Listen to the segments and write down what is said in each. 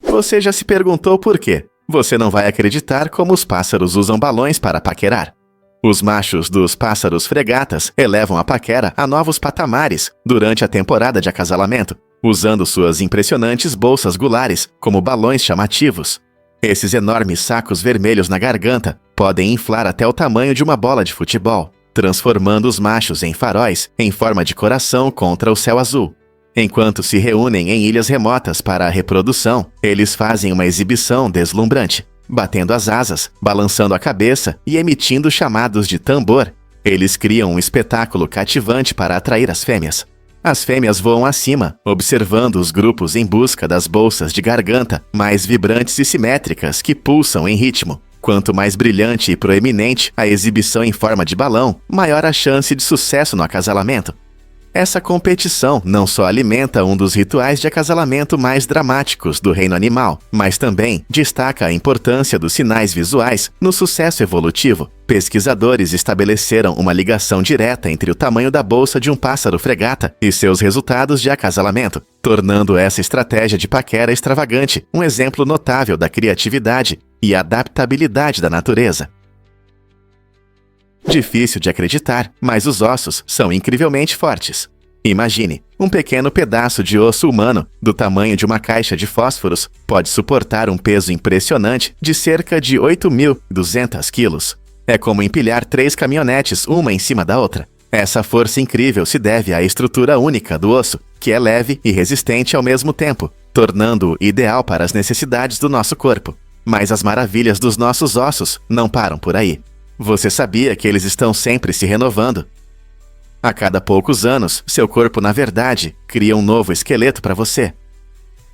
Você já se perguntou por quê? Você não vai acreditar como os pássaros usam balões para paquerar. Os machos dos pássaros fregatas elevam a paquera a novos patamares durante a temporada de acasalamento, usando suas impressionantes bolsas gulares como balões chamativos. Esses enormes sacos vermelhos na garganta podem inflar até o tamanho de uma bola de futebol, transformando os machos em faróis em forma de coração contra o céu azul. Enquanto se reúnem em ilhas remotas para a reprodução, eles fazem uma exibição deslumbrante, batendo as asas, balançando a cabeça e emitindo chamados de tambor. Eles criam um espetáculo cativante para atrair as fêmeas. As fêmeas voam acima, observando os grupos em busca das bolsas de garganta mais vibrantes e simétricas que pulsam em ritmo. Quanto mais brilhante e proeminente a exibição em forma de balão, maior a chance de sucesso no acasalamento. Essa competição não só alimenta um dos rituais de acasalamento mais dramáticos do reino animal, mas também destaca a importância dos sinais visuais no sucesso evolutivo. Pesquisadores estabeleceram uma ligação direta entre o tamanho da bolsa de um pássaro fregata e seus resultados de acasalamento, tornando essa estratégia de paquera extravagante um exemplo notável da criatividade e adaptabilidade da natureza. Difícil de acreditar, mas os ossos são incrivelmente fortes. Imagine, um pequeno pedaço de osso humano, do tamanho de uma caixa de fósforos, pode suportar um peso impressionante de cerca de 8.200 quilos. É como empilhar 3 caminhonetes uma em cima da outra. Essa força incrível se deve à estrutura única do osso, que é leve e resistente ao mesmo tempo, tornando-o ideal para as necessidades do nosso corpo. Mas as maravilhas dos nossos ossos não param por aí. Você sabia que eles estão sempre se renovando? A cada poucos anos, seu corpo, na verdade, cria um novo esqueleto para você.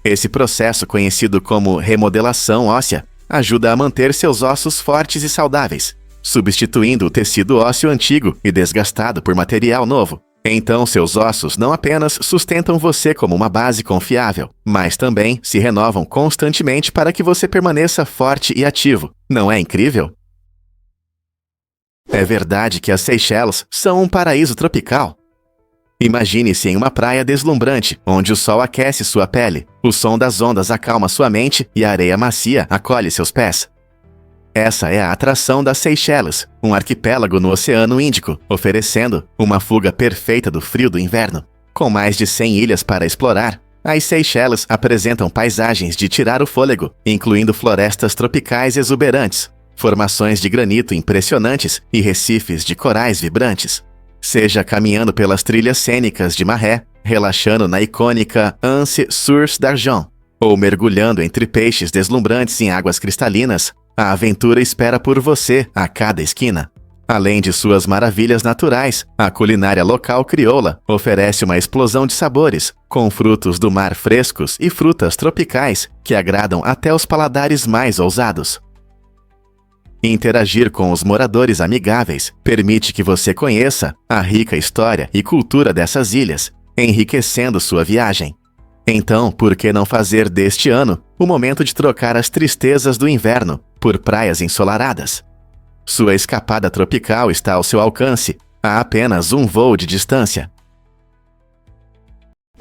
Esse processo, conhecido como remodelação óssea, ajuda a manter seus ossos fortes e saudáveis, substituindo o tecido ósseo antigo e desgastado por material novo. Então, seus ossos não apenas sustentam você como uma base confiável, mas também se renovam constantemente para que você permaneça forte e ativo. Não é incrível? É verdade que as Seychelles são um paraíso tropical. Imagine-se em uma praia deslumbrante, onde o sol aquece sua pele, o som das ondas acalma sua mente e a areia macia acolhe seus pés. Essa é a atração das Seychelles, um arquipélago no Oceano Índico, oferecendo uma fuga perfeita do frio do inverno. Com mais de 100 ilhas para explorar, as Seychelles apresentam paisagens de tirar o fôlego, incluindo florestas tropicais exuberantes, formações de granito impressionantes e recifes de corais vibrantes. Seja caminhando pelas trilhas cênicas de Maré, relaxando na icônica Anse Source d'Argent, ou mergulhando entre peixes deslumbrantes em águas cristalinas, a aventura espera por você a cada esquina. Além de suas maravilhas naturais, a culinária local crioula oferece uma explosão de sabores, com frutos do mar frescos e frutas tropicais que agradam até os paladares mais ousados. Interagir com os moradores amigáveis permite que você conheça a rica história e cultura dessas ilhas, enriquecendo sua viagem. Então, por que não fazer deste ano o momento de trocar as tristezas do inverno por praias ensolaradas? Sua escapada tropical está ao seu alcance, a apenas um voo de distância.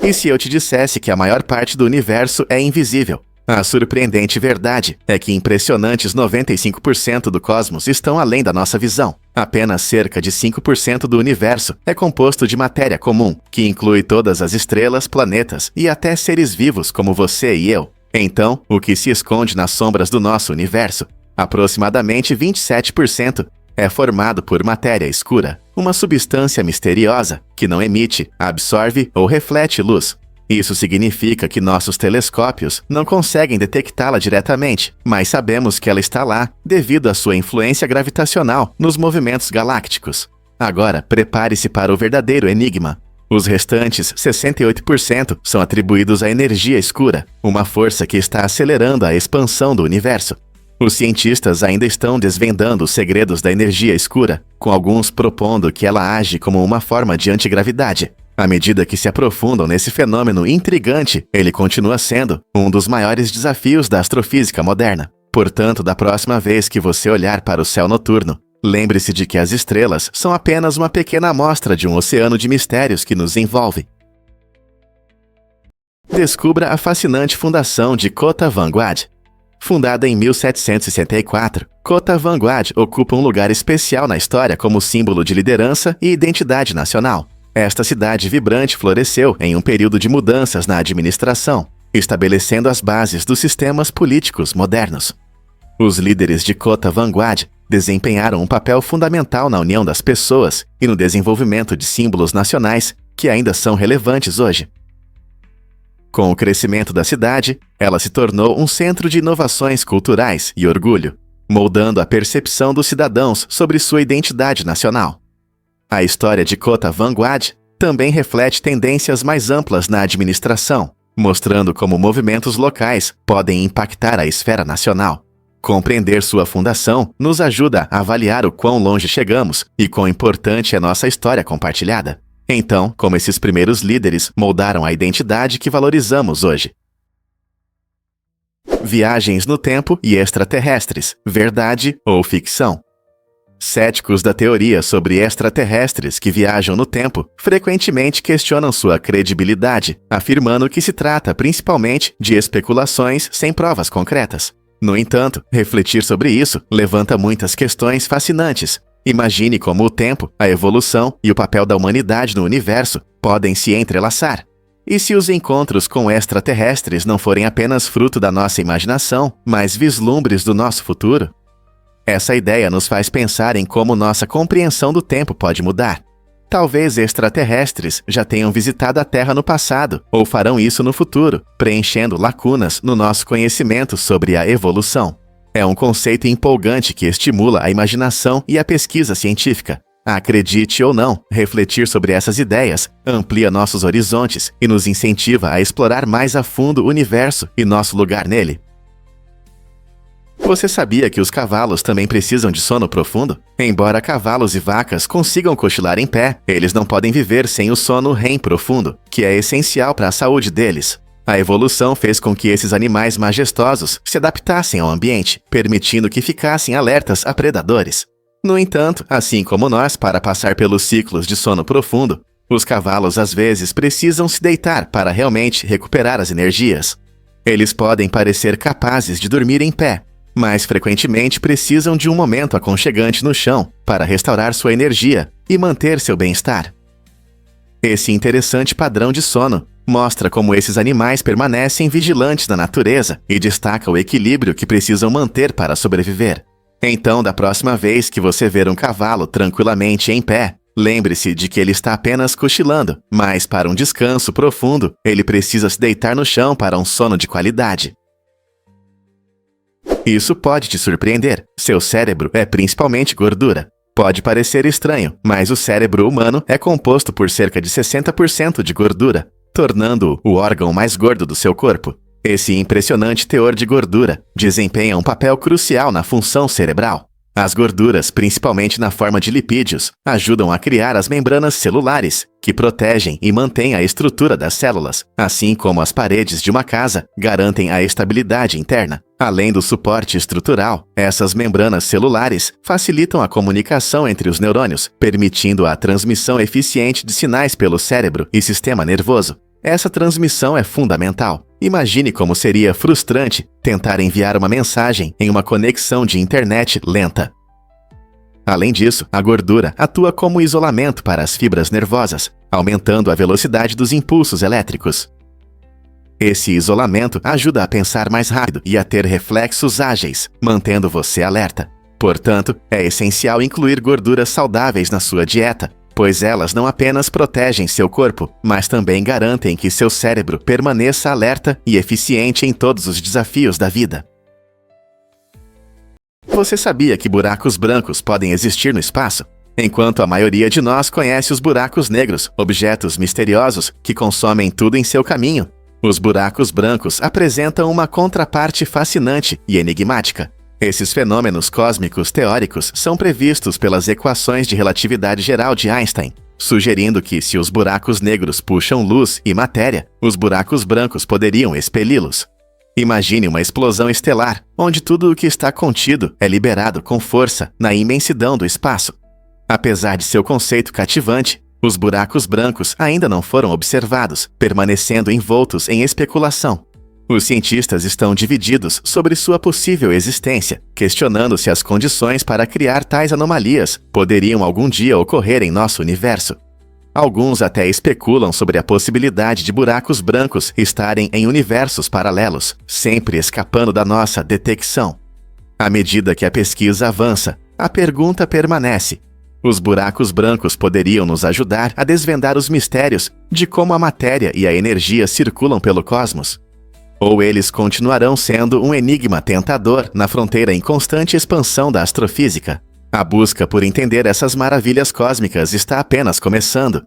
E se eu te dissesse que a maior parte do universo é invisível? A surpreendente verdade é que impressionantes 95% do cosmos estão além da nossa visão. Apenas cerca de 5% do universo é composto de matéria comum, que inclui todas as estrelas, planetas e até seres vivos como você e eu. Então, o que se esconde nas sombras do nosso universo? Aproximadamente 27% é formado por matéria escura, uma substância misteriosa que não emite, absorve ou reflete luz. Isso significa que nossos telescópios não conseguem detectá-la diretamente, mas sabemos que ela está lá devido à sua influência gravitacional nos movimentos galácticos. Agora, prepare-se para o verdadeiro enigma. Os restantes 68% são atribuídos à energia escura, uma força que está acelerando a expansão do universo. Os cientistas ainda estão desvendando os segredos da energia escura, com alguns propondo que ela age como uma forma de antigravidade. À medida que se aprofundam nesse fenômeno intrigante, ele continua sendo um dos maiores desafios da astrofísica moderna. Portanto, da próxima vez que você olhar para o céu noturno, lembre-se de que as estrelas são apenas uma pequena amostra de um oceano de mistérios que nos envolve. Descubra a fascinante fundação de Kota Vanguard. Fundada em 1764, Kota Vanguard ocupa um lugar especial na história como símbolo de liderança e identidade nacional. Esta cidade vibrante floresceu em um período de mudanças na administração, estabelecendo as bases dos sistemas políticos modernos. Os líderes de Kota Vanguard desempenharam um papel fundamental na união das pessoas e no desenvolvimento de símbolos nacionais que ainda são relevantes hoje. Com o crescimento da cidade, ela se tornou um centro de inovações culturais e orgulho, moldando a percepção dos cidadãos sobre sua identidade nacional. A história de Kota Vanguard também reflete tendências mais amplas na administração, mostrando como movimentos locais podem impactar a esfera nacional. Compreender sua fundação nos ajuda a avaliar o quão longe chegamos e quão importante é nossa história compartilhada. Então, como esses primeiros líderes moldaram a identidade que valorizamos hoje. Viagens no tempo e extraterrestres, verdade ou ficção? Céticos da teoria sobre extraterrestres que viajam no tempo frequentemente questionam sua credibilidade, afirmando que se trata principalmente de especulações sem provas concretas. No entanto, refletir sobre isso levanta muitas questões fascinantes. Imagine como o tempo, a evolução e o papel da humanidade no universo podem se entrelaçar. E se os encontros com extraterrestres não forem apenas fruto da nossa imaginação, mas vislumbres do nosso futuro? Essa ideia nos faz pensar em como nossa compreensão do tempo pode mudar. Talvez extraterrestres já tenham visitado a Terra no passado, ou farão isso no futuro, preenchendo lacunas no nosso conhecimento sobre a evolução. É um conceito empolgante que estimula a imaginação e a pesquisa científica. Acredite ou não, refletir sobre essas ideias amplia nossos horizontes e nos incentiva a explorar mais a fundo o universo e nosso lugar nele. Você sabia que os cavalos também precisam de sono profundo? Embora cavalos e vacas consigam cochilar em pé, eles não podem viver sem o sono REM profundo, que é essencial para a saúde deles. A evolução fez com que esses animais majestosos se adaptassem ao ambiente, permitindo que ficassem alertas a predadores. No entanto, assim como nós, para passar pelos ciclos de sono profundo, os cavalos às vezes precisam se deitar para realmente recuperar as energias. Eles podem parecer capazes de dormir em pé, mas frequentemente precisam de um momento aconchegante no chão para restaurar sua energia e manter seu bem-estar. Esse interessante padrão de sono mostra como esses animais permanecem vigilantes na natureza e destaca o equilíbrio que precisam manter para sobreviver. Então, da próxima vez que você ver um cavalo tranquilamente em pé, lembre-se de que ele está apenas cochilando, mas para um descanso profundo, ele precisa se deitar no chão para um sono de qualidade. Isso pode te surpreender. Seu cérebro é principalmente gordura. Pode parecer estranho, mas o cérebro humano é composto por cerca de 60% de gordura, tornando-o o órgão mais gordo do seu corpo. Esse impressionante teor de gordura desempenha um papel crucial na função cerebral. As gorduras, principalmente na forma de lipídios, ajudam a criar as membranas celulares, que protegem e mantêm a estrutura das células, assim como as paredes de uma casa garantem a estabilidade interna. Além do suporte estrutural, essas membranas celulares facilitam a comunicação entre os neurônios, permitindo a transmissão eficiente de sinais pelo cérebro e sistema nervoso. Essa transmissão é fundamental. Imagine como seria frustrante tentar enviar uma mensagem em uma conexão de internet lenta. Além disso, a gordura atua como isolamento para as fibras nervosas, aumentando a velocidade dos impulsos elétricos. Esse isolamento ajuda a pensar mais rápido e a ter reflexos ágeis, mantendo você alerta. Portanto, é essencial incluir gorduras saudáveis na sua dieta, pois elas não apenas protegem seu corpo, mas também garantem que seu cérebro permaneça alerta e eficiente em todos os desafios da vida. Você sabia que buracos brancos podem existir no espaço? Enquanto a maioria de nós conhece os buracos negros, objetos misteriosos que consomem tudo em seu caminho, os buracos brancos apresentam uma contraparte fascinante e enigmática. Esses fenômenos cósmicos teóricos são previstos pelas equações de relatividade geral de Einstein, sugerindo que, se os buracos negros puxam luz e matéria, os buracos brancos poderiam expeli-los. Imagine uma explosão estelar, onde tudo o que está contido é liberado com força na imensidão do espaço. Apesar de seu conceito cativante, Os buracos brancos ainda não foram observados, permanecendo envoltos em especulação. Os cientistas estão divididos sobre sua possível existência, questionando se as condições para criar tais anomalias poderiam algum dia ocorrer em nosso universo. Alguns até especulam sobre a possibilidade de buracos brancos estarem em universos paralelos, sempre escapando da nossa detecção. À medida que a pesquisa avança, a pergunta permanece: os buracos brancos poderiam nos ajudar a desvendar os mistérios de como a matéria e a energia circulam pelo cosmos? Ou eles continuarão sendo um enigma tentador na fronteira em constante expansão da astrofísica? A busca por entender essas maravilhas cósmicas está apenas começando.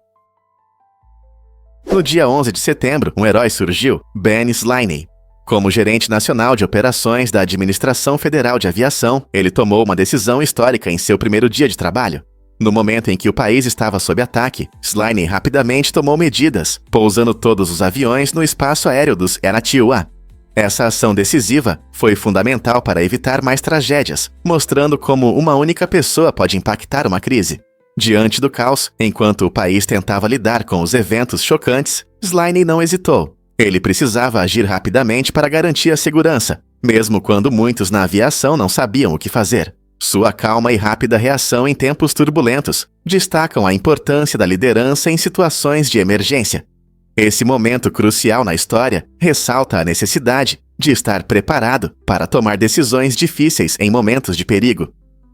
No dia 11 de setembro, um herói surgiu, Ben Sliney. Como gerente nacional de operações da Administração Federal de Aviação, ele tomou uma decisão histórica em seu primeiro dia de trabalho. No momento em que o país estava sob ataque, Sliney rapidamente tomou medidas, pousando todos os aviões no espaço aéreo dos ENA-TIUA. Essa ação decisiva foi fundamental para evitar mais tragédias, mostrando como uma única pessoa pode impactar uma crise. Diante do caos, enquanto o país tentava lidar com os eventos chocantes, Sliney não hesitou. Ele precisava agir rapidamente para garantir a segurança, mesmo quando muitos na aviação não sabiam o que fazer. Sua calma e rápida reação em tempos turbulentos destacam a importância da liderança em situações de emergência. Esse momento crucial na história ressalta a necessidade de estar preparado para tomar decisões difíceis em momentos de perigo.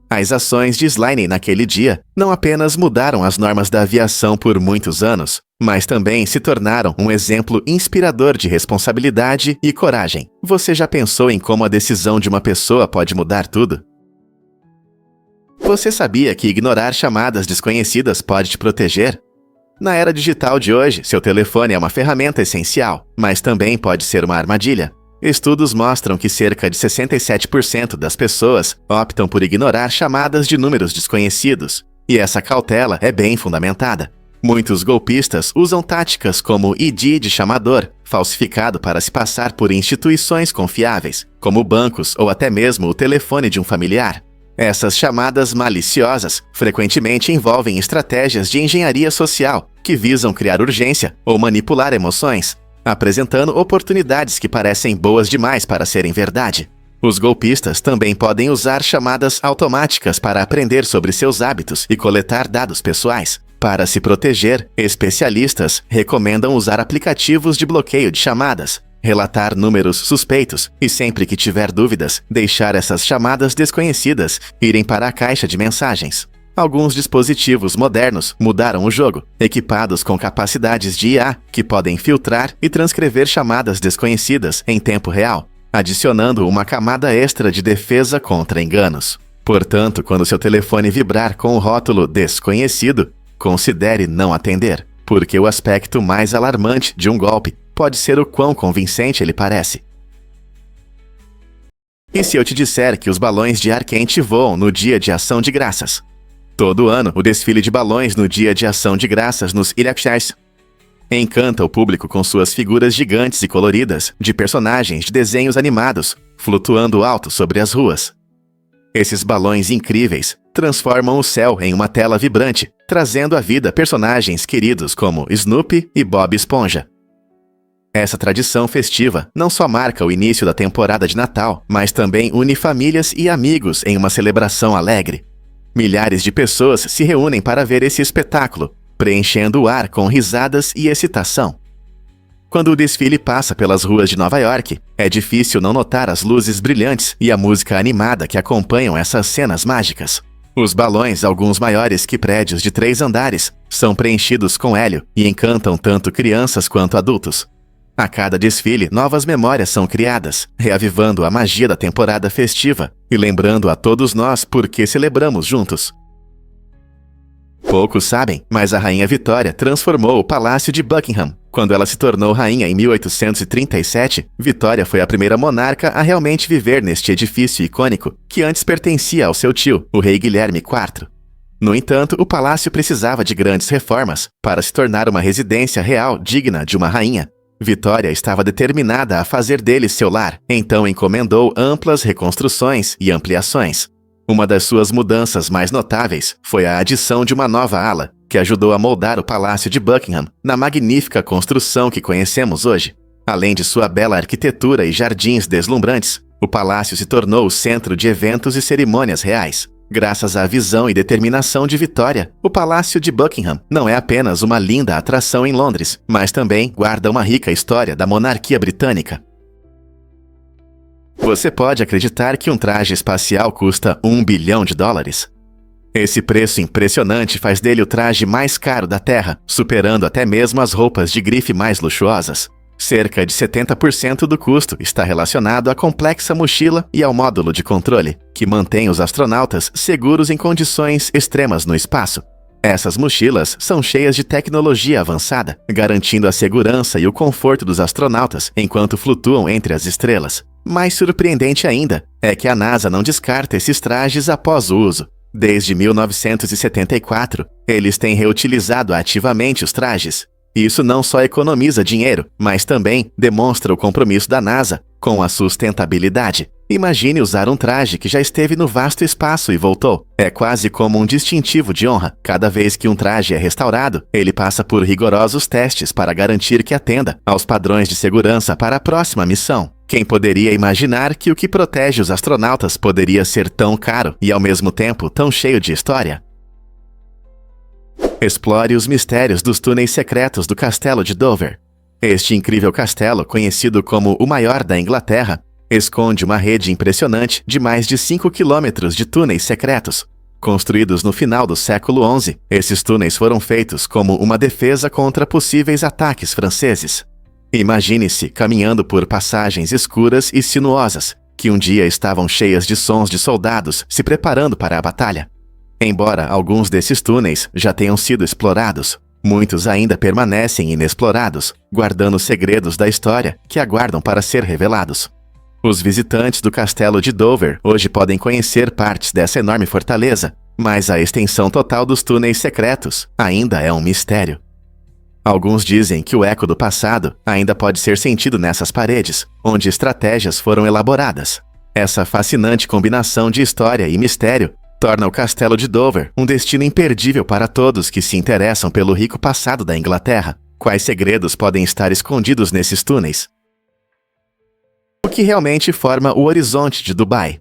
As ações de Sliney naquele dia não apenas mudaram as normas da aviação por muitos anos, mas também se tornaram um exemplo inspirador de responsabilidade e coragem. Você já pensou em como a decisão de uma pessoa pode mudar tudo? Você sabia que ignorar chamadas desconhecidas pode te proteger? Na era digital de hoje, seu telefone é uma ferramenta essencial, mas também pode ser uma armadilha. Estudos mostram que cerca de 67% das pessoas optam por ignorar chamadas de números desconhecidos, e essa cautela é bem fundamentada. Muitos golpistas usam táticas como ID de chamador, falsificado para se passar por instituições confiáveis, como bancos ou até mesmo o telefone de um familiar. Essas chamadas maliciosas frequentemente envolvem estratégias de engenharia social que visam criar urgência ou manipular emoções, apresentando oportunidades que parecem boas demais para serem verdade. Os golpistas também podem usar chamadas automáticas para aprender sobre seus hábitos e coletar dados pessoais. Para se proteger, especialistas recomendam usar aplicativos de bloqueio de chamadas, relatar números suspeitos e, sempre que tiver dúvidas, deixar essas chamadas desconhecidas irem para a caixa de mensagens. Alguns dispositivos modernos mudaram o jogo, equipados com capacidades de IA que podem filtrar e transcrever chamadas desconhecidas em tempo real, adicionando uma camada extra de defesa contra enganos. Portanto, quando seu telefone vibrar com o rótulo desconhecido, considere não atender, porque o aspecto mais alarmante de um golpe pode ser o quão convincente ele parece. E se eu te disser que os balões de ar quente voam no Dia de Ação de Graças? Todo ano, o desfile de balões no Dia de Ação de Graças nos Iraquéis encanta o público com suas figuras gigantes e coloridas de personagens de desenhos animados flutuando alto sobre as ruas. Esses balões incríveis transformam o céu em uma tela vibrante, trazendo à vida personagens queridos como Snoopy e Bob Esponja. Essa tradição festiva não só marca o início da temporada de Natal, mas também une famílias e amigos em uma celebração alegre. Milhares de pessoas se reúnem para ver esse espetáculo, preenchendo o ar com risadas e excitação. Quando o desfile passa pelas ruas de Nova York, é difícil não notar as luzes brilhantes e a música animada que acompanham essas cenas mágicas. Os balões, alguns maiores que prédios de 3 andares, são preenchidos com hélio e encantam tanto crianças quanto adultos. A cada desfile, novas memórias são criadas, reavivando a magia da temporada festiva e lembrando a todos nós por que celebramos juntos. Poucos sabem, mas a Rainha Vitória transformou o Palácio de Buckingham. Quando ela se tornou rainha em 1837, Vitória foi a primeira monarca a realmente viver neste edifício icônico, que antes pertencia ao seu tio, o rei Guilherme IV. No entanto, o palácio precisava de grandes reformas para se tornar uma residência real digna de uma rainha. Vitória estava determinada a fazer dele seu lar, então encomendou amplas reconstruções e ampliações. Uma das suas mudanças mais notáveis foi a adição de uma nova ala, que ajudou a moldar o Palácio de Buckingham na magnífica construção que conhecemos hoje. Além de sua bela arquitetura e jardins deslumbrantes, o palácio se tornou o centro de eventos e cerimônias reais. Graças à visão e determinação de Vitória, o Palácio de Buckingham não é apenas uma linda atração em Londres, mas também guarda uma rica história da monarquia britânica. Você pode acreditar que um traje espacial custa US$1 bilhão? Esse preço impressionante faz dele o traje mais caro da Terra, superando até mesmo as roupas de grife mais luxuosas. Cerca de 70% do custo está relacionado à complexa mochila e ao módulo de controle, que mantém os astronautas seguros em condições extremas no espaço. Essas mochilas são cheias de tecnologia avançada, garantindo a segurança e o conforto dos astronautas enquanto flutuam entre as estrelas. Mais surpreendente ainda é que a NASA não descarta esses trajes após o uso. Desde 1974, eles têm reutilizado ativamente os trajes. Isso não só economiza dinheiro, mas também demonstra o compromisso da NASA com a sustentabilidade. Imagine usar um traje que já esteve no vasto espaço e voltou. É quase como um distintivo de honra. Cada vez que um traje é restaurado, ele passa por rigorosos testes para garantir que atenda aos padrões de segurança para a próxima missão. Quem poderia imaginar que o que protege os astronautas poderia ser tão caro e, ao mesmo tempo, tão cheio de história? Explore os mistérios dos túneis secretos do Castelo de Dover. Este incrível castelo, conhecido como o maior da Inglaterra, esconde uma rede impressionante de mais de 5 quilômetros de túneis secretos. Construídos no final do século XI, esses túneis foram feitos como uma defesa contra possíveis ataques franceses. Imagine-se caminhando por passagens escuras e sinuosas, que um dia estavam cheias de sons de soldados se preparando para a batalha. Embora alguns desses túneis já tenham sido explorados, muitos ainda permanecem inexplorados, guardando segredos da história que aguardam para ser revelados. Os visitantes do Castelo de Dover hoje podem conhecer partes dessa enorme fortaleza, mas a extensão total dos túneis secretos ainda é um mistério. Alguns dizem que o eco do passado ainda pode ser sentido nessas paredes, onde estratégias foram elaboradas. Essa fascinante combinação de história e mistério torna o Castelo de Dover um destino imperdível para todos que se interessam pelo rico passado da Inglaterra. Quais segredos podem estar escondidos nesses túneis? O que realmente forma o horizonte de Dubai?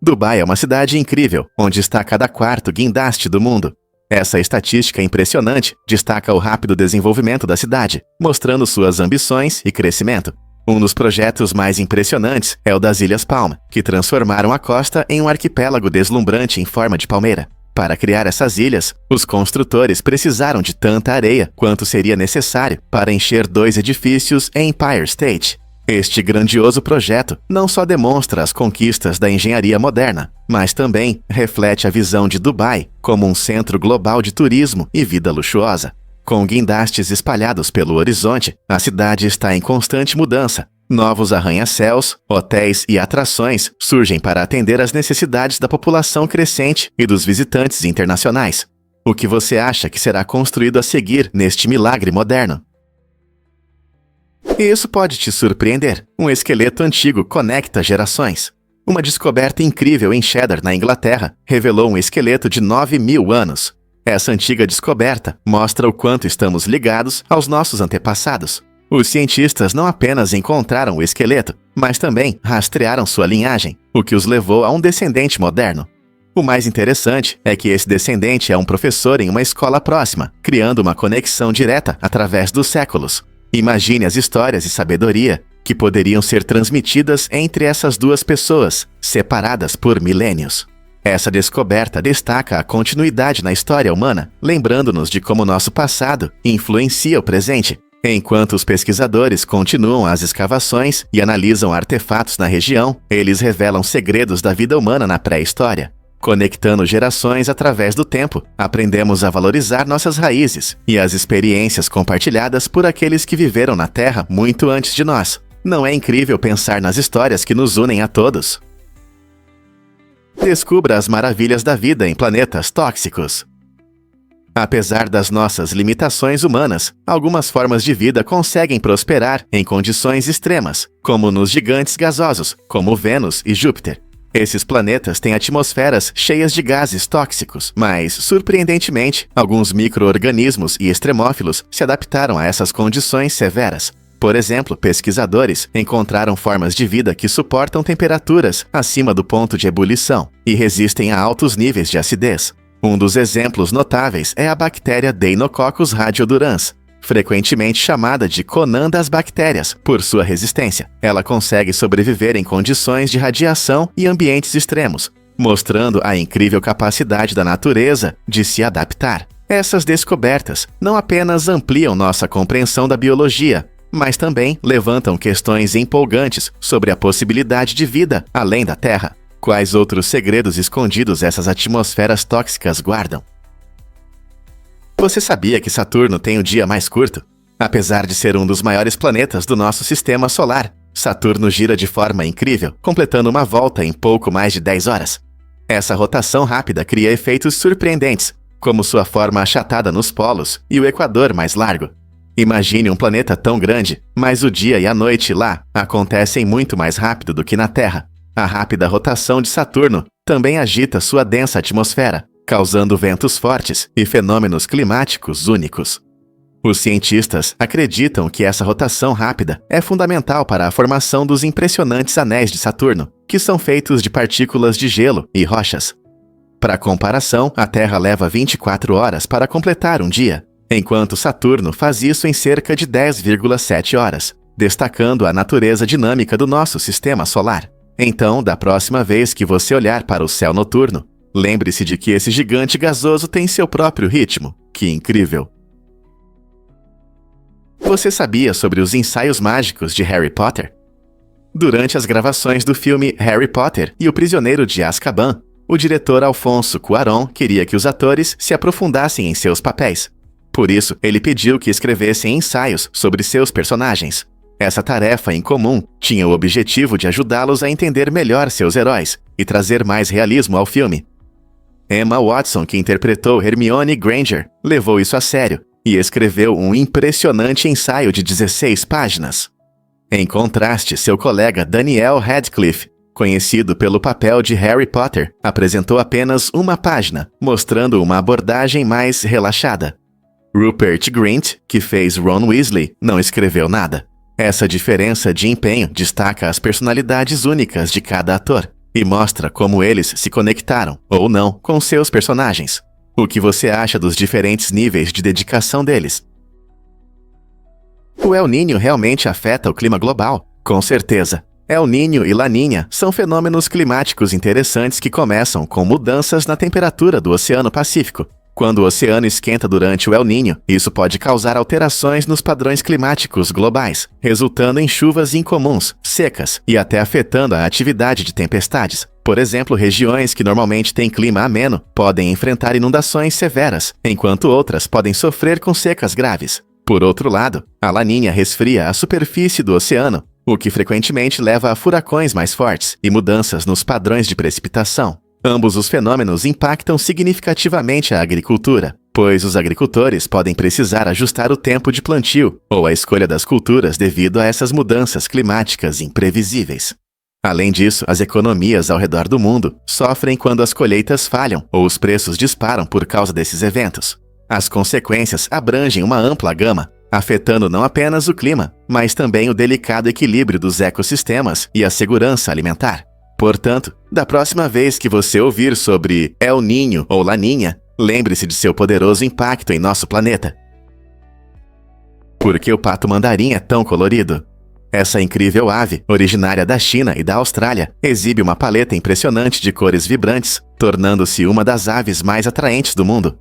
Dubai é uma cidade incrível, onde está cada quarto guindaste do mundo. Essa estatística impressionante destaca o rápido desenvolvimento da cidade, mostrando suas ambições e crescimento. Um dos projetos mais impressionantes é o das Ilhas Palm, que transformaram a costa em um arquipélago deslumbrante em forma de palmeira. Para criar essas ilhas, os construtores precisaram de tanta areia quanto seria necessário para encher 2 edifícios em Empire State. Este grandioso projeto não só demonstra as conquistas da engenharia moderna, mas também reflete a visão de Dubai como um centro global de turismo e vida luxuosa. Com guindastes espalhados pelo horizonte, a cidade está em constante mudança. Novos arranha-céus, hotéis e atrações surgem para atender às necessidades da população crescente e dos visitantes internacionais. O que você acha que será construído a seguir neste milagre moderno? E isso pode te surpreender. Um esqueleto antigo conecta gerações. Uma descoberta incrível em Cheddar, na Inglaterra, revelou um esqueleto de 9.000 anos. Essa antiga descoberta mostra o quanto estamos ligados aos nossos antepassados. Os cientistas não apenas encontraram o esqueleto, mas também rastrearam sua linhagem, o que os levou a um descendente moderno. O mais interessante é que esse descendente é um professor em uma escola próxima, criando uma conexão direta através dos séculos. Imagine as histórias e sabedoria que poderiam ser transmitidas entre essas duas pessoas, separadas por milênios. Essa descoberta destaca a continuidade na história humana, lembrando-nos de como nosso passado influencia o presente. Enquanto os pesquisadores continuam as escavações e analisam artefatos na região, eles revelam segredos da vida humana na pré-história. Conectando gerações através do tempo, aprendemos a valorizar nossas raízes e as experiências compartilhadas por aqueles que viveram na Terra muito antes de nós. Não é incrível pensar nas histórias que nos unem a todos? Descubra as maravilhas da vida em planetas tóxicos. Apesar das nossas limitações humanas, algumas formas de vida conseguem prosperar em condições extremas, como nos gigantes gasosos, como Vênus e Júpiter. Esses planetas têm atmosferas cheias de gases tóxicos, mas, surpreendentemente, alguns micro-organismos e extremófilos se adaptaram a essas condições severas. Por exemplo, pesquisadores encontraram formas de vida que suportam temperaturas acima do ponto de ebulição e resistem a altos níveis de acidez. Um dos exemplos notáveis é a bactéria Deinococcus radiodurans, frequentemente chamada de Conan das bactérias por sua resistência. Ela consegue sobreviver em condições de radiação e ambientes extremos, mostrando a incrível capacidade da natureza de se adaptar. Essas descobertas não apenas ampliam nossa compreensão da biologia, mas também levantam questões empolgantes sobre a possibilidade de vida além da Terra. Quais outros segredos escondidos essas atmosferas tóxicas guardam? Você sabia que Saturno tem o dia mais curto? Apesar de ser um dos maiores planetas do nosso sistema solar, Saturno gira de forma incrível, completando uma volta em pouco mais de 10 horas. Essa rotação rápida cria efeitos surpreendentes, como sua forma achatada nos polos e o equador mais largo. Imagine um planeta tão grande, mas o dia e a noite lá acontecem muito mais rápido do que na Terra. A rápida rotação de Saturno também agita sua densa atmosfera, causando ventos fortes e fenômenos climáticos únicos. Os cientistas acreditam que essa rotação rápida é fundamental para a formação dos impressionantes anéis de Saturno, que são feitos de partículas de gelo e rochas. Para comparação, a Terra leva 24 horas para completar um dia, enquanto Saturno faz isso em cerca de 10,7 horas, destacando a natureza dinâmica do nosso sistema solar. Então, da próxima vez que você olhar para o céu noturno, lembre-se de que esse gigante gasoso tem seu próprio ritmo. Que incrível! Você sabia sobre os ensaios mágicos de Harry Potter? Durante as gravações do filme Harry Potter e o Prisioneiro de Azkaban, o diretor Alfonso Cuarón queria que os atores se aprofundassem em seus papéis. Por isso, ele pediu que escrevessem ensaios sobre seus personagens. Essa tarefa incomum tinha o objetivo de ajudá-los a entender melhor seus heróis e trazer mais realismo ao filme. Emma Watson, que interpretou Hermione Granger, levou isso a sério e escreveu um impressionante ensaio de 16 páginas. Em contraste, seu colega Daniel Radcliffe, conhecido pelo papel de Harry Potter, apresentou apenas uma página, mostrando uma abordagem mais relaxada. Rupert Grint, que fez Ron Weasley, não escreveu nada. Essa diferença de empenho destaca as personalidades únicas de cada ator e mostra como eles se conectaram, ou não, com seus personagens. O que você acha dos diferentes níveis de dedicação deles? O El Niño realmente afeta o clima global? Com certeza. El Niño e La Niña são fenômenos climáticos interessantes que começam com mudanças na temperatura do Oceano Pacífico. Quando o oceano esquenta durante o El Niño, isso pode causar alterações nos padrões climáticos globais, resultando em chuvas incomuns, secas e até afetando a atividade de tempestades. Por exemplo, regiões que normalmente têm clima ameno podem enfrentar inundações severas, enquanto outras podem sofrer com secas graves. Por outro lado, a La Niña resfria a superfície do oceano, o que frequentemente leva a furacões mais fortes e mudanças nos padrões de precipitação. Ambos os fenômenos impactam significativamente a agricultura, pois os agricultores podem precisar ajustar o tempo de plantio ou a escolha das culturas devido a essas mudanças climáticas imprevisíveis. Além disso, as economias ao redor do mundo sofrem quando as colheitas falham ou os preços disparam por causa desses eventos. As consequências abrangem uma ampla gama, afetando não apenas o clima, mas também o delicado equilíbrio dos ecossistemas e a segurança alimentar. Portanto, da próxima vez que você ouvir sobre El Niño ou La Niña, lembre-se de seu poderoso impacto em nosso planeta. Por que o pato mandarim é tão colorido? Essa incrível ave, originária da China e da Austrália, exibe uma paleta impressionante de cores vibrantes, tornando-se uma das aves mais atraentes do mundo.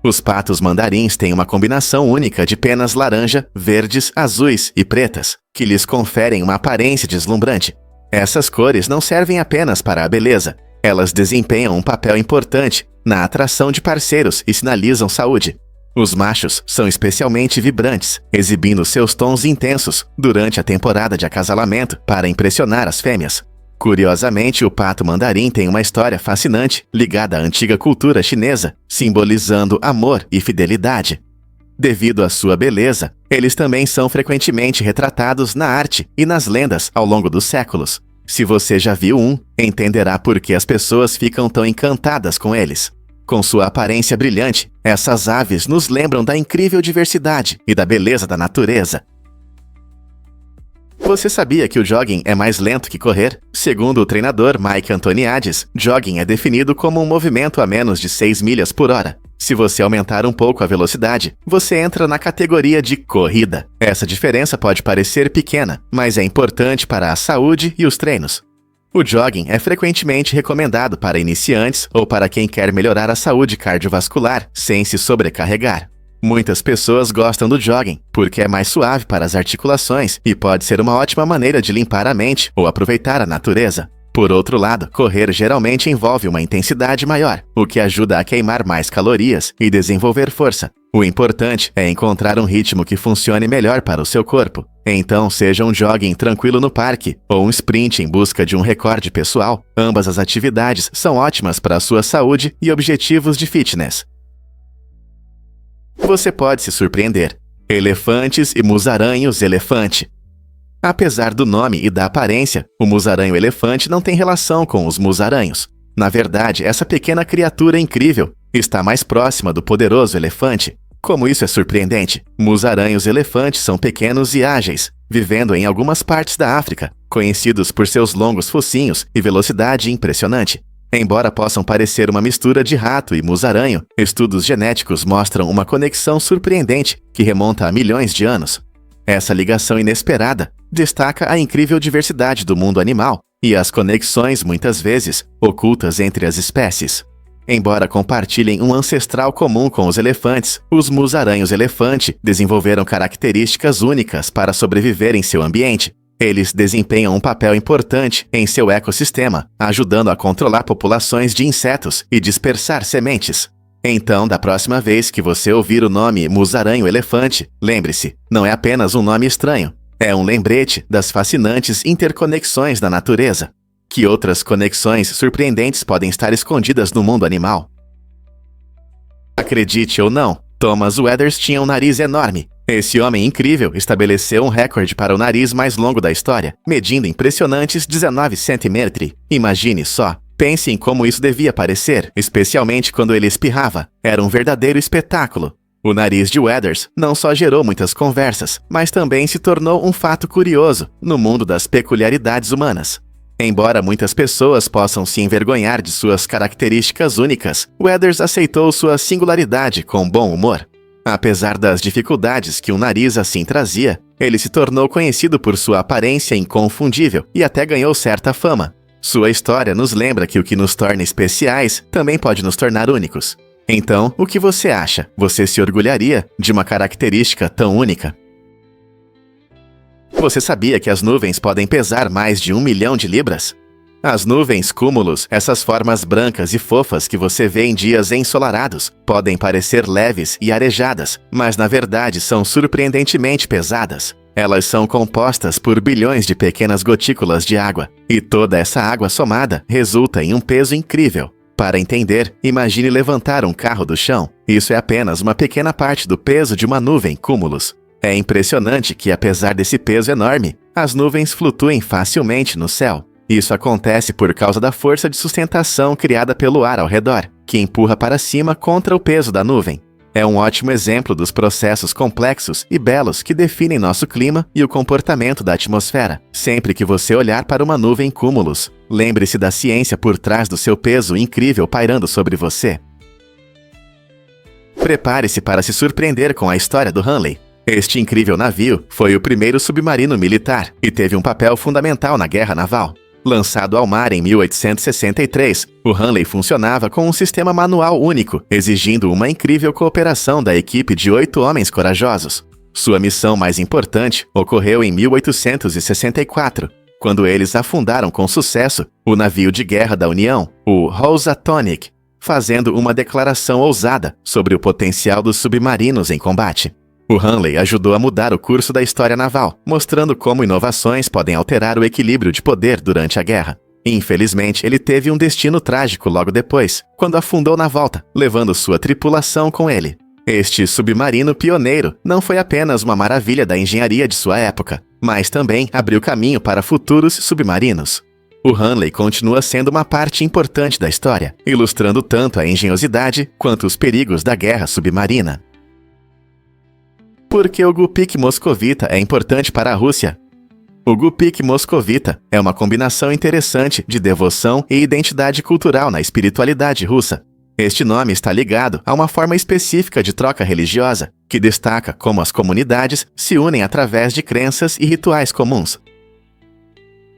Os patos mandarins têm uma combinação única de penas laranja, verdes, azuis e pretas, que lhes conferem uma aparência deslumbrante. Essas cores não servem apenas para a beleza, elas desempenham um papel importante na atração de parceiros e sinalizam saúde. Os machos são especialmente vibrantes, exibindo seus tons intensos durante a temporada de acasalamento para impressionar as fêmeas. Curiosamente, o pato mandarim tem uma história fascinante ligada à antiga cultura chinesa, simbolizando amor e fidelidade. Devido à sua beleza, eles também são frequentemente retratados na arte e nas lendas ao longo dos séculos. Se você já viu um, entenderá por que as pessoas ficam tão encantadas com eles. Com sua aparência brilhante, essas aves nos lembram da incrível diversidade e da beleza da natureza. Você sabia que o jogging é mais lento que correr? Segundo o treinador Mike Antoniades, jogging é definido como um movimento a menos de 6 milhas por hora. Se você aumentar um pouco a velocidade, você entra na categoria de corrida. Essa diferença pode parecer pequena, mas é importante para a saúde e os treinos. O jogging é frequentemente recomendado para iniciantes ou para quem quer melhorar a saúde cardiovascular sem se sobrecarregar. Muitas pessoas gostam do jogging porque é mais suave para as articulações e pode ser uma ótima maneira de limpar a mente ou aproveitar a natureza. Por outro lado, correr geralmente envolve uma intensidade maior, o que ajuda a queimar mais calorias e desenvolver força. O importante é encontrar um ritmo que funcione melhor para o seu corpo. Então, seja um jogging tranquilo no parque ou um sprint em busca de um recorde pessoal, ambas as atividades são ótimas para a sua saúde e objetivos de fitness. Você pode se surpreender. Elefantes e musaranhos-elefante. Apesar do nome e da aparência, o musaranho-elefante não tem relação com os musaranhos. Na verdade, essa pequena criatura incrível está mais próxima do poderoso elefante. Como isso é surpreendente? Musaranhos-elefantes são pequenos e ágeis, vivendo em algumas partes da África, conhecidos por seus longos focinhos e velocidade impressionante. Embora possam parecer uma mistura de rato e musaranho, estudos genéticos mostram uma conexão surpreendente que remonta a milhões de anos. Essa ligação inesperada destaca a incrível diversidade do mundo animal e as conexões, muitas vezes, ocultas entre as espécies. Embora compartilhem um ancestral comum com os elefantes, os musaranhos-elefante desenvolveram características únicas para sobreviver em seu ambiente. Eles desempenham um papel importante em seu ecossistema, ajudando a controlar populações de insetos e dispersar sementes. Então, da próxima vez que você ouvir o nome musaranho-elefante, lembre-se, não é apenas um nome estranho. É um lembrete das fascinantes interconexões da natureza. Que outras conexões surpreendentes podem estar escondidas no mundo animal? Acredite ou não, Thomas Weathers tinha um nariz enorme. Esse homem incrível estabeleceu um recorde para o nariz mais longo da história, medindo impressionantes 19 centímetros. Imagine só. Pense em como isso devia parecer, especialmente quando ele espirrava. Era um verdadeiro espetáculo. O nariz de Weathers não só gerou muitas conversas, mas também se tornou um fato curioso no mundo das peculiaridades humanas. Embora muitas pessoas possam se envergonhar de suas características únicas, Weathers aceitou sua singularidade com bom humor. Apesar das dificuldades que um nariz assim trazia, ele se tornou conhecido por sua aparência inconfundível e até ganhou certa fama. Sua história nos lembra que o que nos torna especiais também pode nos tornar únicos. Então, o que você acha? Você se orgulharia de uma característica tão única? Você sabia que as nuvens podem pesar mais de 1 milhão de libras? As nuvens cúmulos, essas formas brancas e fofas que você vê em dias ensolarados, podem parecer leves e arejadas, mas na verdade são surpreendentemente pesadas. Elas são compostas por bilhões de pequenas gotículas de água, e toda essa água somada resulta em um peso incrível. Para entender, imagine levantar um carro do chão. Isso é apenas uma pequena parte do peso de uma nuvem cúmulos. É impressionante que, apesar desse peso enorme, as nuvens flutuem facilmente no céu. Isso acontece por causa da força de sustentação criada pelo ar ao redor, que empurra para cima contra o peso da nuvem. É um ótimo exemplo dos processos complexos e belos que definem nosso clima e o comportamento da atmosfera. Sempre que você olhar para uma nuvem cúmulos, lembre-se da ciência por trás do seu peso incrível pairando sobre você. Prepare-se para se surpreender com a história do Hunley. Este incrível navio foi o primeiro submarino militar e teve um papel fundamental na Guerra Naval. Lançado ao mar em 1863, o Hunley funcionava com um sistema manual único, exigindo uma incrível cooperação da equipe de 8 homens corajosos. Sua missão mais importante ocorreu em 1864, quando eles afundaram com sucesso o navio de guerra da União, o Housatonic, fazendo uma declaração ousada sobre o potencial dos submarinos em combate. O Hunley ajudou a mudar o curso da história naval, mostrando como inovações podem alterar o equilíbrio de poder durante a guerra. Infelizmente, ele teve um destino trágico logo depois, quando afundou na volta, levando sua tripulação com ele. Este submarino pioneiro não foi apenas uma maravilha da engenharia de sua época, mas também abriu caminho para futuros submarinos. O Hanley continua sendo uma parte importante da história, ilustrando tanto a engenhosidade quanto os perigos da guerra submarina. Por que o Gupik moscovita é importante para a Rússia? O Gupik moscovita é uma combinação interessante de devoção e identidade cultural na espiritualidade russa. Este nome está ligado a uma forma específica de troca religiosa, que destaca como as comunidades se unem através de crenças e rituais comuns.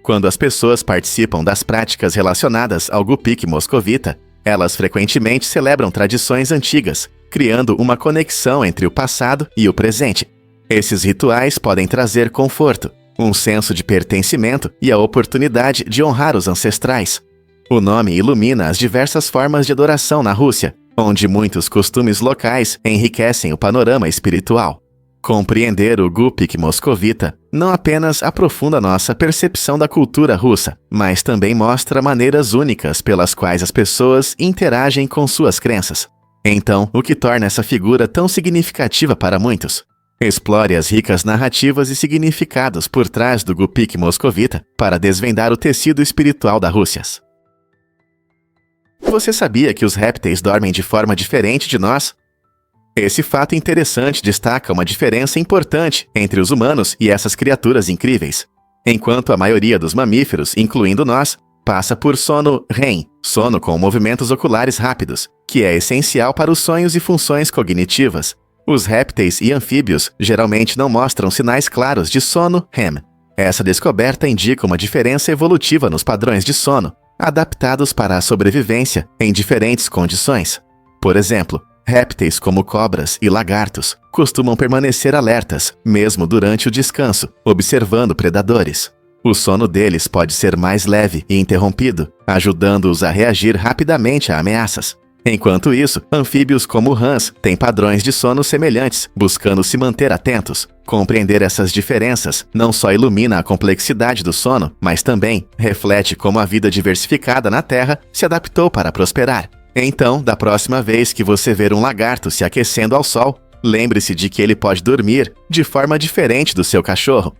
Quando as pessoas participam das práticas relacionadas ao Gupik moscovita, elas frequentemente celebram tradições antigas, criando uma conexão entre o passado e o presente. Esses rituais podem trazer conforto, um senso de pertencimento e a oportunidade de honrar os ancestrais. O nome ilumina as diversas formas de adoração na Rússia, onde muitos costumes locais enriquecem o panorama espiritual. Compreender o Gupik moscovita não apenas aprofunda nossa percepção da cultura russa, mas também mostra maneiras únicas pelas quais as pessoas interagem com suas crenças. Então, o que torna essa figura tão significativa para muitos? Explore as ricas narrativas e significados por trás do Gupik moscovita para desvendar o tecido espiritual da Rússia. Você sabia que os répteis dormem de forma diferente de nós? Esse fato interessante destaca uma diferença importante entre os humanos e essas criaturas incríveis. Enquanto a maioria dos mamíferos, incluindo nós, passa por sono REM, sono com movimentos oculares rápidos, que é essencial para os sonhos e funções cognitivas. Os répteis e anfíbios geralmente não mostram sinais claros de sono REM. Essa descoberta indica uma diferença evolutiva nos padrões de sono, adaptados para a sobrevivência em diferentes condições. Por exemplo, répteis como cobras e lagartos costumam permanecer alertas, mesmo durante o descanso, observando predadores. O sono deles pode ser mais leve e interrompido, ajudando-os a reagir rapidamente a ameaças. Enquanto isso, anfíbios como rãs têm padrões de sono semelhantes, buscando se manter atentos. Compreender essas diferenças não só ilumina a complexidade do sono, mas também reflete como a vida diversificada na Terra se adaptou para prosperar. Então, da próxima vez que você ver um lagarto se aquecendo ao sol, lembre-se de que ele pode dormir de forma diferente do seu cachorro.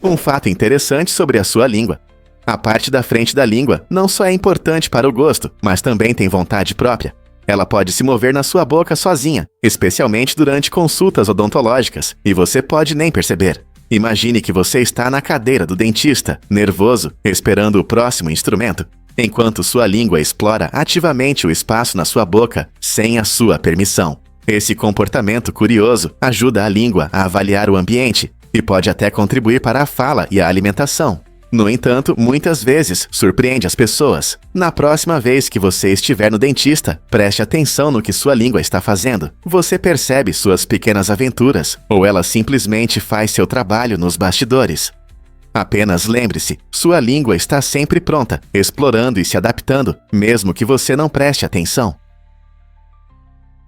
Um fato interessante sobre a sua língua. A parte da frente da língua não só é importante para o gosto, mas também tem vontade própria. Ela pode se mover na sua boca sozinha, especialmente durante consultas odontológicas, e você pode nem perceber. Imagine que você está na cadeira do dentista, nervoso, esperando o próximo instrumento, enquanto sua língua explora ativamente o espaço na sua boca, sem a sua permissão. Esse comportamento curioso ajuda a língua a avaliar o ambiente e pode até contribuir para a fala e a alimentação. No entanto, muitas vezes surpreende as pessoas. Na próxima vez que você estiver no dentista, preste atenção no que sua língua está fazendo. Você percebe suas pequenas aventuras, ou ela simplesmente faz seu trabalho nos bastidores. Apenas lembre-se, sua língua está sempre pronta, explorando e se adaptando, mesmo que você não preste atenção.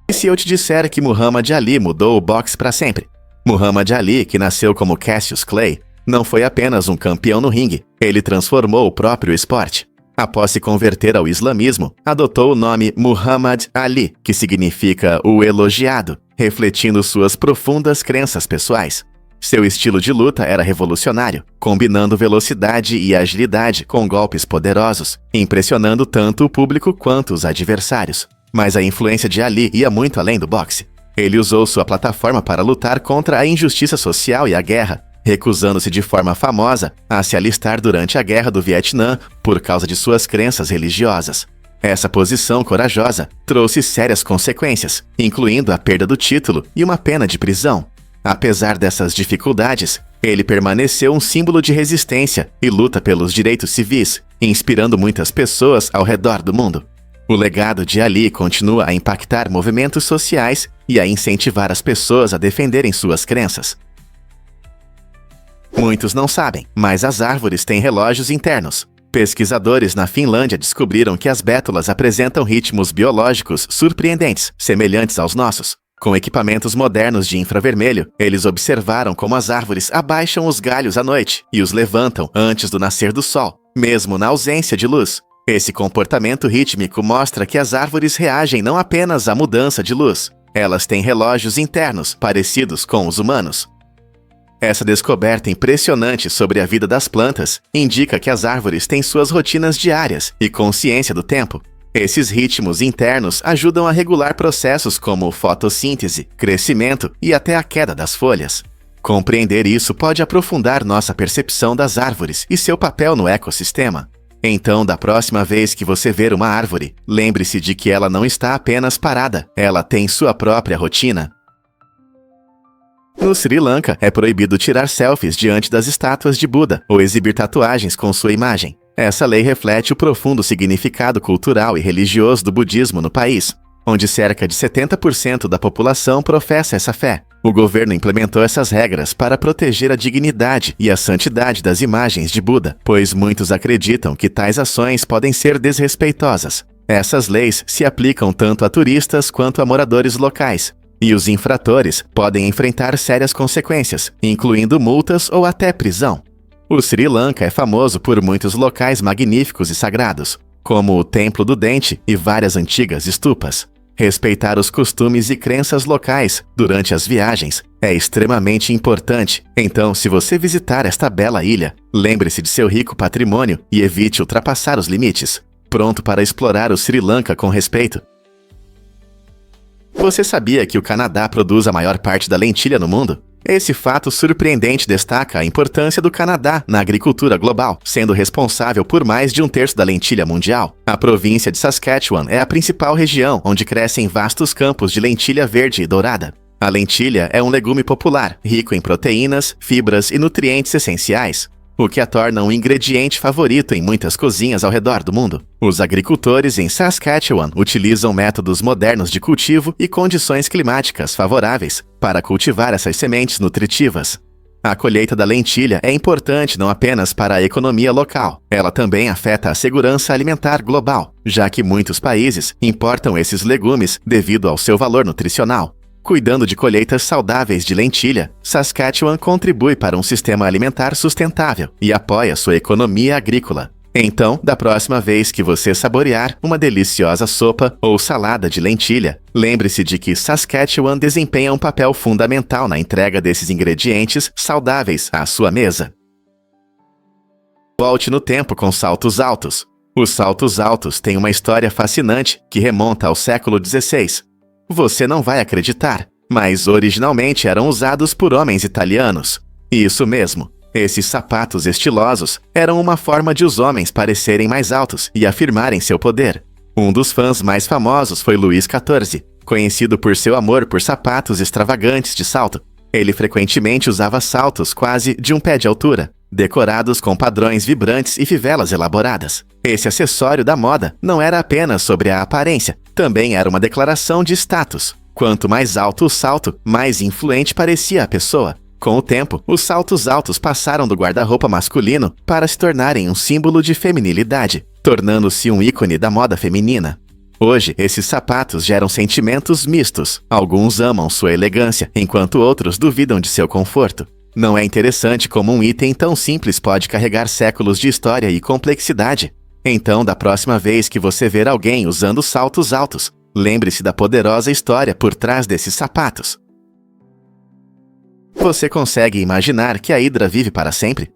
E se eu te disser que Muhammad Ali mudou o boxe para sempre? Muhammad Ali, que nasceu como Cassius Clay, não foi apenas um campeão no ringue, ele transformou o próprio esporte. Após se converter ao islamismo, adotou o nome Muhammad Ali, que significa o elogiado, refletindo suas profundas crenças pessoais. Seu estilo de luta era revolucionário, combinando velocidade e agilidade com golpes poderosos, impressionando tanto o público quanto os adversários. Mas a influência de Ali ia muito além do boxe. Ele usou sua plataforma para lutar contra a injustiça social e a guerra, recusando-se de forma famosa a se alistar durante a Guerra do Vietnã por causa de suas crenças religiosas. Essa posição corajosa trouxe sérias consequências, incluindo a perda do título e uma pena de prisão. Apesar dessas dificuldades, ele permaneceu um símbolo de resistência e luta pelos direitos civis, inspirando muitas pessoas ao redor do mundo. O legado de Ali continua a impactar movimentos sociais e a incentivar as pessoas a defenderem suas crenças. Muitos não sabem, mas as árvores têm relógios internos. Pesquisadores na Finlândia descobriram que as bétulas apresentam ritmos biológicos surpreendentes, semelhantes aos nossos. Com equipamentos modernos de infravermelho, eles observaram como as árvores abaixam os galhos à noite e os levantam antes do nascer do sol, mesmo na ausência de luz. Esse comportamento rítmico mostra que as árvores reagem não apenas à mudança de luz, elas têm relógios internos parecidos com os humanos. Essa descoberta impressionante sobre a vida das plantas indica que as árvores têm suas rotinas diárias e consciência do tempo. Esses ritmos internos ajudam a regular processos como fotossíntese, crescimento e até a queda das folhas. Compreender isso pode aprofundar nossa percepção das árvores e seu papel no ecossistema. Então, da próxima vez que você ver uma árvore, lembre-se de que ela não está apenas parada, ela tem sua própria rotina. No Sri Lanka, é proibido tirar selfies diante das estátuas de Buda ou exibir tatuagens com sua imagem. Essa lei reflete o profundo significado cultural e religioso do budismo no país, onde cerca de 70% da população professa essa fé. O governo implementou essas regras para proteger a dignidade e a santidade das imagens de Buda, pois muitos acreditam que tais ações podem ser desrespeitosas. Essas leis se aplicam tanto a turistas quanto a moradores locais, e os infratores podem enfrentar sérias consequências, incluindo multas ou até prisão. O Sri Lanka é famoso por muitos locais magníficos e sagrados, como o Templo do Dente e várias antigas estupas. Respeitar os costumes e crenças locais durante as viagens é extremamente importante. Então, se você visitar esta bela ilha, lembre-se de seu rico patrimônio e evite ultrapassar os limites. Pronto para explorar o Sri Lanka com respeito? Você sabia que o Canadá produz a maior parte da lentilha no mundo? Esse fato surpreendente destaca a importância do Canadá na agricultura global, sendo responsável por mais de 1/3 da lentilha mundial. A província de Saskatchewan é a principal região onde crescem vastos campos de lentilha verde e dourada. A lentilha é um legume popular, rico em proteínas, fibras e nutrientes essenciais, o que a torna um ingrediente favorito em muitas cozinhas ao redor do mundo. Os agricultores em Saskatchewan utilizam métodos modernos de cultivo e condições climáticas favoráveis para cultivar essas sementes nutritivas. A colheita da lentilha é importante não apenas para a economia local, ela também afeta a segurança alimentar global, já que muitos países importam esses legumes devido ao seu valor nutricional. Cuidando de colheitas saudáveis de lentilha, Saskatchewan contribui para um sistema alimentar sustentável e apoia sua economia agrícola. Então, da próxima vez que você saborear uma deliciosa sopa ou salada de lentilha, lembre-se de que Saskatchewan desempenha um papel fundamental na entrega desses ingredientes saudáveis à sua mesa. Volte no tempo com saltos altos. Os saltos altos têm uma história fascinante que remonta ao século XVI. Você não vai acreditar, mas originalmente eram usados por homens italianos. Isso mesmo, esses sapatos estilosos eram uma forma de os homens parecerem mais altos e afirmarem seu poder. Um dos fãs mais famosos foi Luís XIV, conhecido por seu amor por sapatos extravagantes de salto. Ele frequentemente usava saltos quase de 1 pé de altura, decorados com padrões vibrantes e fivelas elaboradas. Esse acessório da moda não era apenas sobre a aparência, também era uma declaração de status. Quanto mais alto o salto, mais influente parecia a pessoa. Com o tempo, os saltos altos passaram do guarda-roupa masculino para se tornarem um símbolo de feminilidade, tornando-se um ícone da moda feminina. Hoje, esses sapatos geram sentimentos mistos. Alguns amam sua elegância, enquanto outros duvidam de seu conforto. Não é interessante como um item tão simples pode carregar séculos de história e complexidade? Então, da próxima vez que você ver alguém usando saltos altos, lembre-se da poderosa história por trás desses sapatos. Você consegue imaginar que a hidra vive para sempre?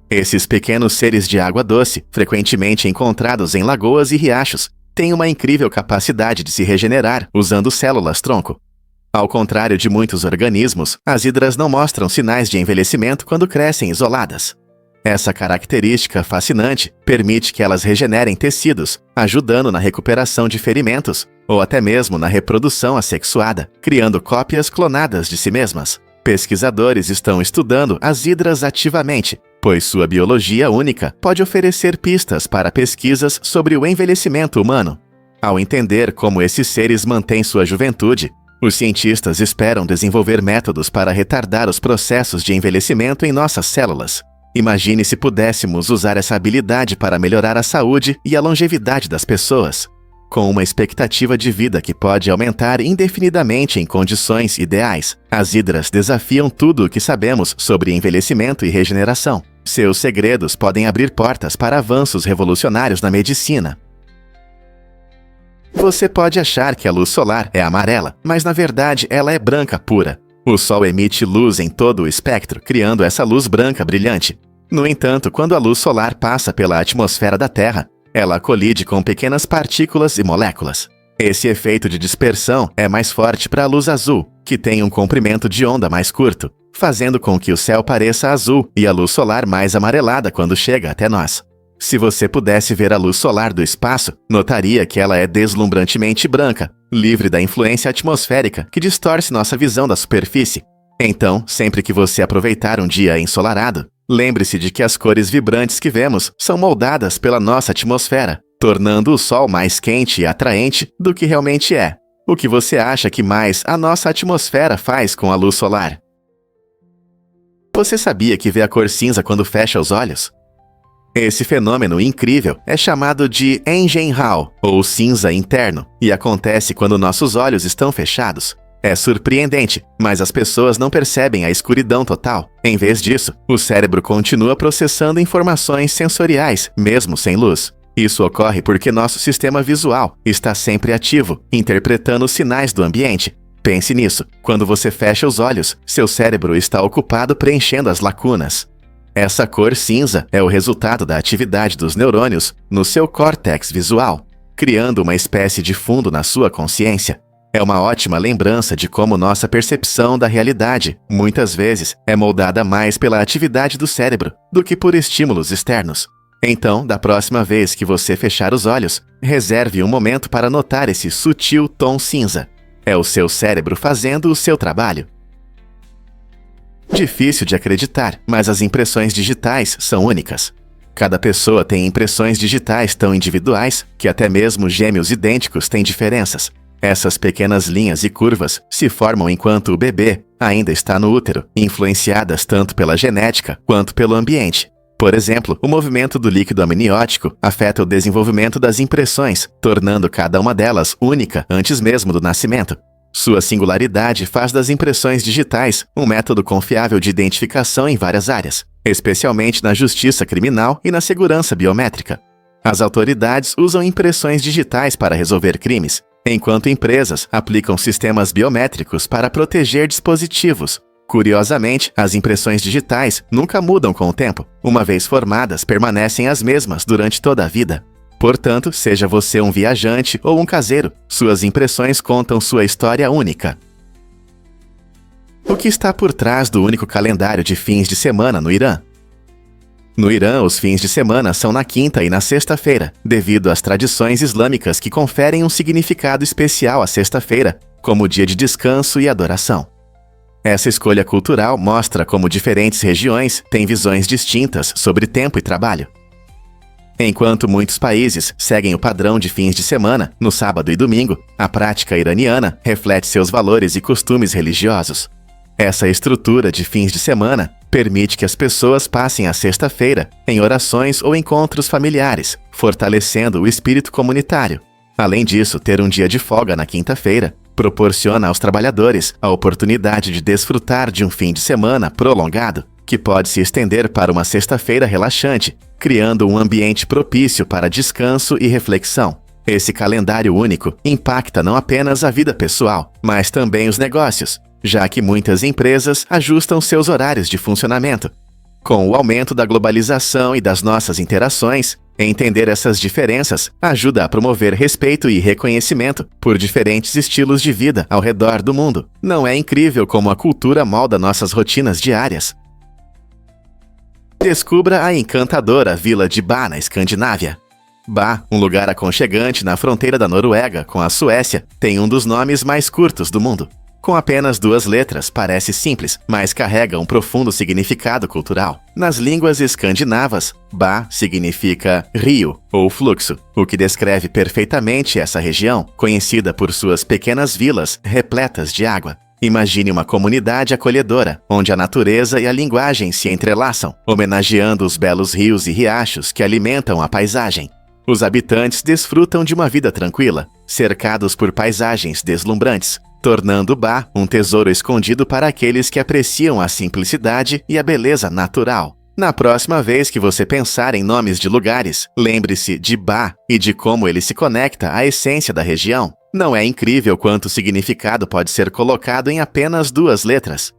Esses pequenos seres de água doce, frequentemente encontrados em lagoas e riachos, têm uma incrível capacidade de se regenerar usando células-tronco. Ao contrário de muitos organismos, as hidras não mostram sinais de envelhecimento quando crescem isoladas. Essa característica fascinante permite que elas regenerem tecidos, ajudando na recuperação de ferimentos ou até mesmo na reprodução assexuada, criando cópias clonadas de si mesmas. Pesquisadores estão estudando as hidras ativamente, pois sua biologia única pode oferecer pistas para pesquisas sobre o envelhecimento humano. Ao entender como esses seres mantêm sua juventude, os cientistas esperam desenvolver métodos para retardar os processos de envelhecimento em nossas células. Imagine se pudéssemos usar essa habilidade para melhorar a saúde e a longevidade das pessoas. Com uma expectativa de vida que pode aumentar indefinidamente em condições ideais, as hidras desafiam tudo o que sabemos sobre envelhecimento e regeneração. Seus segredos podem abrir portas para avanços revolucionários na medicina. Você pode achar que a luz solar é amarela, mas na verdade ela é branca pura. O Sol emite luz em todo o espectro, criando essa luz branca brilhante. No entanto, quando a luz solar passa pela atmosfera da Terra, ela colide com pequenas partículas e moléculas. Esse efeito de dispersão é mais forte para a luz azul, que tem um comprimento de onda mais curto, fazendo com que o céu pareça azul e a luz solar mais amarelada quando chega até nós. Se você pudesse ver a luz solar do espaço, notaria que ela é deslumbrantemente branca, livre da influência atmosférica que distorce nossa visão da superfície. Então, sempre que você aproveitar um dia ensolarado, lembre-se de que as cores vibrantes que vemos são moldadas pela nossa atmosfera, tornando o Sol mais quente e atraente do que realmente é. O que você acha que mais a nossa atmosfera faz com a luz solar? Você sabia que vê a cor cinza quando fecha os olhos? Esse fenômeno incrível é chamado de Engenhao, ou cinza interno, e acontece quando nossos olhos estão fechados. É surpreendente, mas as pessoas não percebem a escuridão total. Em vez disso, o cérebro continua processando informações sensoriais, mesmo sem luz. Isso ocorre porque nosso sistema visual está sempre ativo, interpretando os sinais do ambiente. Pense nisso. Quando você fecha os olhos, seu cérebro está ocupado preenchendo as lacunas. Essa cor cinza é o resultado da atividade dos neurônios no seu córtex visual, criando uma espécie de fundo na sua consciência. É uma ótima lembrança de como nossa percepção da realidade, muitas vezes, é moldada mais pela atividade do cérebro do que por estímulos externos. Então, da próxima vez que você fechar os olhos, reserve um momento para notar esse sutil tom cinza. É o seu cérebro fazendo o seu trabalho. Difícil de acreditar, mas as impressões digitais são únicas. Cada pessoa tem impressões digitais tão individuais que até mesmo gêmeos idênticos têm diferenças. Essas pequenas linhas e curvas se formam enquanto o bebê ainda está no útero, influenciadas tanto pela genética quanto pelo ambiente. Por exemplo, o movimento do líquido amniótico afeta o desenvolvimento das impressões, tornando cada uma delas única antes mesmo do nascimento. Sua singularidade faz das impressões digitais um método confiável de identificação em várias áreas, especialmente na justiça criminal e na segurança biométrica. As autoridades usam impressões digitais para resolver crimes, enquanto empresas aplicam sistemas biométricos para proteger dispositivos. Curiosamente, as impressões digitais nunca mudam com o tempo. Uma vez formadas, permanecem as mesmas durante toda a vida. Portanto, seja você um viajante ou um caseiro, suas impressões contam sua história única. O que está por trás do único calendário de fins de semana no Irã? No Irã, os fins de semana são na quinta e na sexta-feira, devido às tradições islâmicas que conferem um significado especial à sexta-feira, como dia de descanso e adoração. Essa escolha cultural mostra como diferentes regiões têm visões distintas sobre tempo e trabalho. Enquanto muitos países seguem o padrão de fins de semana, no sábado e domingo, a prática iraniana reflete seus valores e costumes religiosos. Essa estrutura de fins de semana permite que as pessoas passem a sexta-feira em orações ou encontros familiares, fortalecendo o espírito comunitário. Além disso, ter um dia de folga na quinta-feira proporciona aos trabalhadores a oportunidade de desfrutar de um fim de semana prolongado, que pode se estender para uma sexta-feira relaxante, criando um ambiente propício para descanso e reflexão. Esse calendário único impacta não apenas a vida pessoal, mas também os negócios, já que muitas empresas ajustam seus horários de funcionamento. Com o aumento da globalização e das nossas interações, entender essas diferenças ajuda a promover respeito e reconhecimento por diferentes estilos de vida ao redor do mundo. Não é incrível como a cultura molda nossas rotinas diárias? Descubra a encantadora vila de Ba, na Escandinávia. Ba, um lugar aconchegante na fronteira da Noruega com a Suécia, tem um dos nomes mais curtos do mundo. Com apenas 2 letras, parece simples, mas carrega um profundo significado cultural. Nas línguas escandinavas, Ba significa rio ou fluxo, o que descreve perfeitamente essa região, conhecida por suas pequenas vilas repletas de água. Imagine uma comunidade acolhedora, onde a natureza e a linguagem se entrelaçam, homenageando os belos rios e riachos que alimentam a paisagem. Os habitantes desfrutam de uma vida tranquila, cercados por paisagens deslumbrantes, tornando Ba um tesouro escondido para aqueles que apreciam a simplicidade e a beleza natural. Na próxima vez que você pensar em nomes de lugares, lembre-se de Ba e de como ele se conecta à essência da região. Não é incrível quanto significado pode ser colocado em apenas 2 letras?